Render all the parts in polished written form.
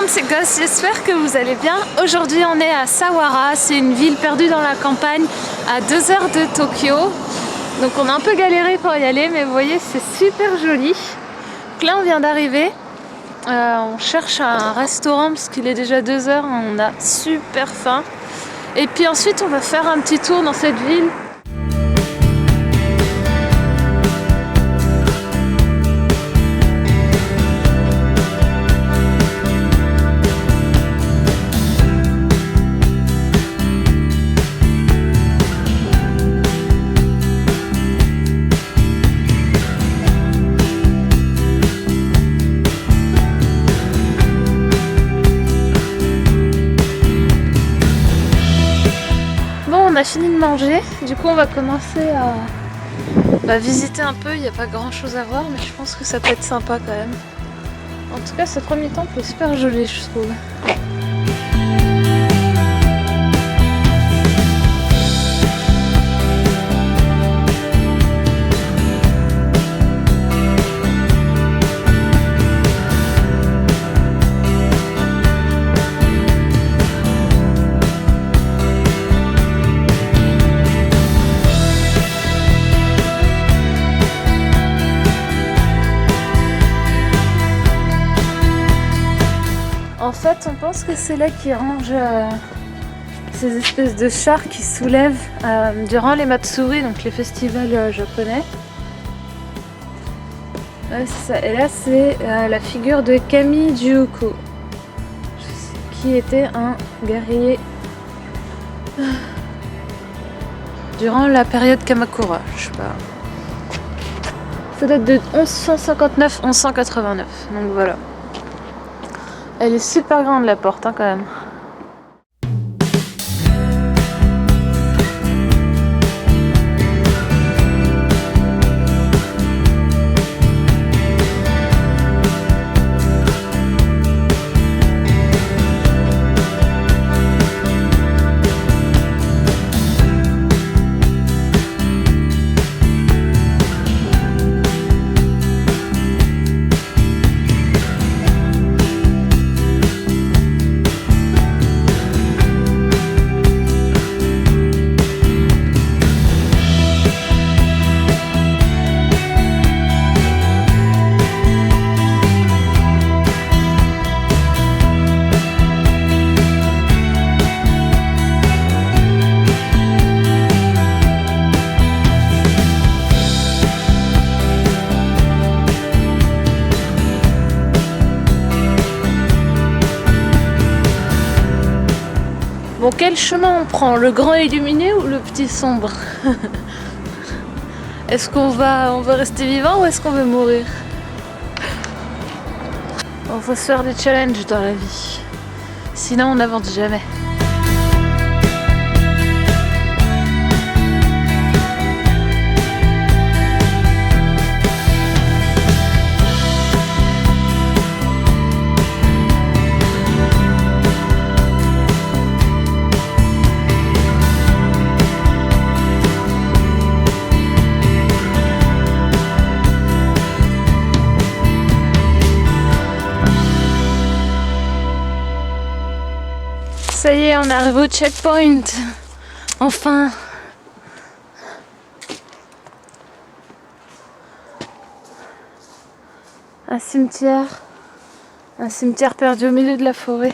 c'est Goss, j'espère que vous allez bien. Aujourd'hui on est à Sawara, c'est une ville perdue dans la campagne à 2 heures de Tokyo. Donc on a un peu galéré pour y aller, mais vous voyez c'est super joli. Donc là on vient d'arriver, on cherche un restaurant parce qu'il est déjà 2 heures, on a super faim. Et puis ensuite on va faire un petit tour dans cette ville. On a fini de manger, du coup on va commencer à visiter un peu. Il n'y a pas grand chose à voir, mais je pense que ça peut être sympa quand même. En tout cas ce premier temple est super joli, je trouve. En fait, on pense que c'est là qu'ils rangent ces espèces de chars qui soulèvent durant les Matsuri, donc les festivals japonais. Ouais, c'est ça. Et là, c'est la figure de Kami Juuko, qui était un guerrier durant la période Kamakura. Je sais pas. Ça date de 1159-1189, donc voilà. Elle est super grande la porte hein, quand même. Bon, quel chemin on prend? Le grand illuminé ou le petit sombre? Est-ce qu'on va rester vivant ou est-ce qu'on veut mourir? Bon, faut se faire des challenges dans la vie. Sinon on n'avance jamais. Ça y est, on est arrivé au checkpoint. Enfin. Un cimetière perdu au milieu de la forêt.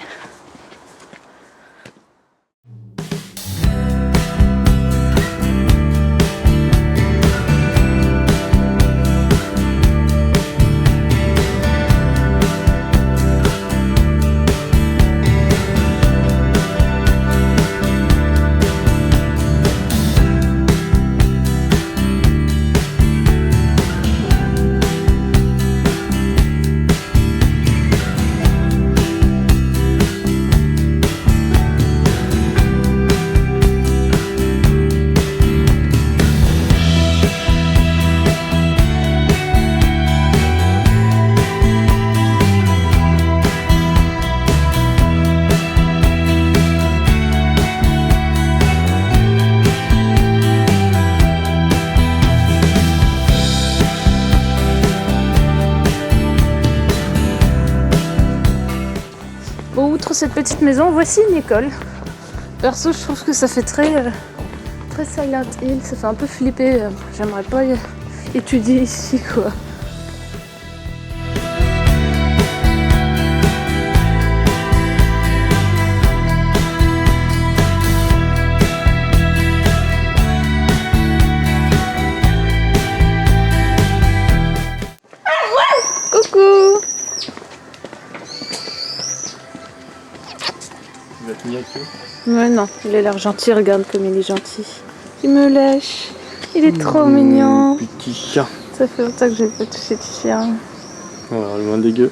cette petite maison. Voici une école. Perso, je trouve que ça fait très Silent Hill. Ça fait un peu flipper. J'aimerais pas étudier ici, quoi. Coucou! Il va te nier avec toi? Ouais, non, il a l'air gentil, regarde comme il est gentil. Il me lèche, il est trop mignon. Petit chien. Ça fait longtemps que je n'ai pas touché de chien. Voilà, le moins dégueu.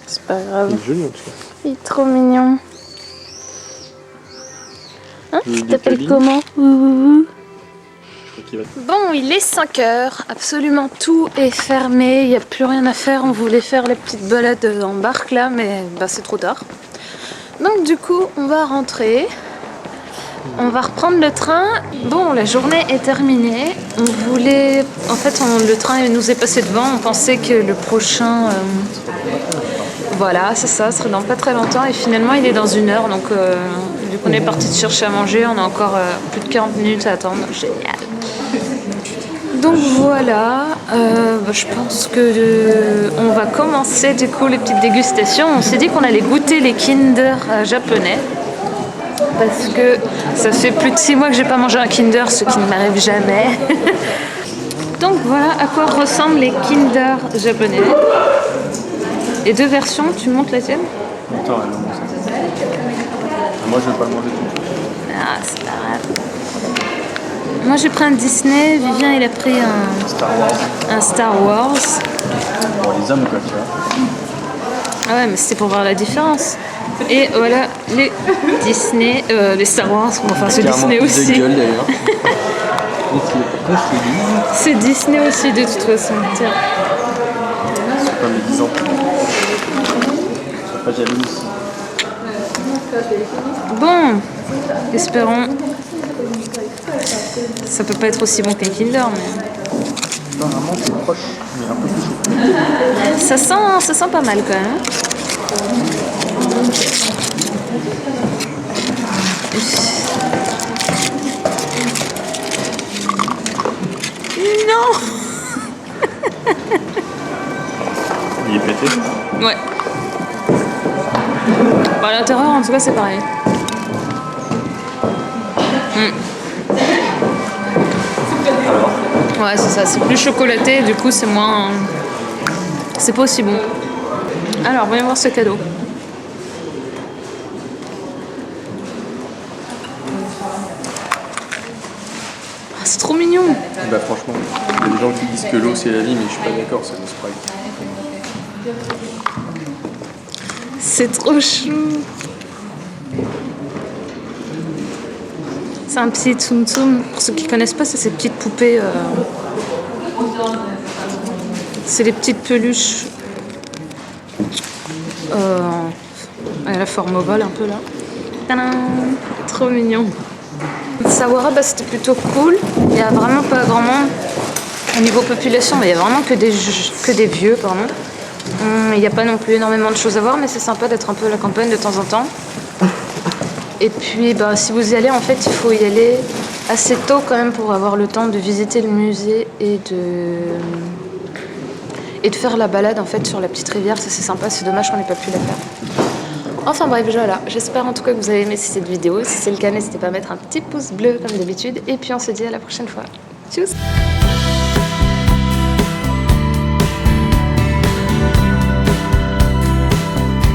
C'est pas grave. Il est joli en tout cas. Il est trop mignon. Hein, Il tu t'appelles câlins. comment? Je crois qu'il va... Bon, il est 5 heures, absolument tout est fermé, il n'y a plus rien à faire. On voulait faire les petites balades en barque là, mais bah, c'est trop tard. Donc du coup, on va rentrer. On va reprendre le train. Bon, la journée est terminée. On voulait... En fait, le train nous est passé devant. On pensait que le prochain... Voilà, c'est ça, ce serait dans pas très longtemps. Et finalement, il est dans 1 heure. Donc, vu qu'on est parti de chercher à manger, on a encore plus de 40 minutes à attendre. Génial. Donc voilà, je pense que on va commencer du coup les petites dégustations. On s'est dit qu'on allait goûter les Kinder japonais. Parce que ça fait plus de 6 mois que j'ai pas mangé un Kinder, ce qui ne m'arrive jamais. Donc voilà à quoi ressemblent les Kinder japonais. Et 2 versions, tu montes la tienne? Attends, elle monte. Moi je vais pas le manger tout. Ah, c'est pas grave. Moi j'ai pris un Disney, Vivien il a pris Star Wars. un Star Wars. Bon, les hommes quoi, tu vois. Ah ouais, mais c'était pour voir la différence. Et voilà les Disney, les Star Wars, enfin c'est Disney aussi. De gueule d'ailleurs. C'est Disney aussi de toute façon. Tiens. C'est pas médisant. Sois pas jalouse. Bon, espérons. Ça peut pas être aussi bon qu'un Kinder, mais Apparemment c'est proche, mais un peu plus chaud. ça sent pas mal quand même. Non. Il est pété. Ouais. Bon, à l'intérieur, en tout cas, c'est pareil. Ouais, c'est ça. C'est plus chocolaté, du coup, c'est moins... C'est pas aussi bon. Alors, voyons voir ce cadeau. Ah, c'est trop mignon. Bah franchement, il y a des gens qui disent que l'eau c'est la vie, mais je suis pas d'accord, c'est le Sprite. C'est trop chou. C'est un petit Tsum Tsum. Pour ceux qui connaissent pas, c'est ces petites poupées. C'est les petites peluches. À la forme ovale un peu là. Tadam, trop mignon. Sawara, bah, c'était plutôt cool. Il n'y a vraiment pas grand monde. Au niveau population, il n'y a vraiment que des vieux, pardon. Il n'y a pas non plus énormément de choses à voir, mais c'est sympa d'être un peu à la campagne de temps en temps. Et puis, bah, si vous y allez, en fait, il faut y aller assez tôt quand même pour avoir le temps de visiter le musée et de faire la balade en fait sur la petite rivière. Ça, c'est sympa. C'est dommage qu'on n'ait pas pu la faire. Enfin bref, voilà. J'espère en tout cas que vous avez aimé cette vidéo. Si c'est le cas, n'hésitez pas à mettre un petit pouce bleu comme d'habitude. Et puis on se dit à la prochaine fois. Tchuss!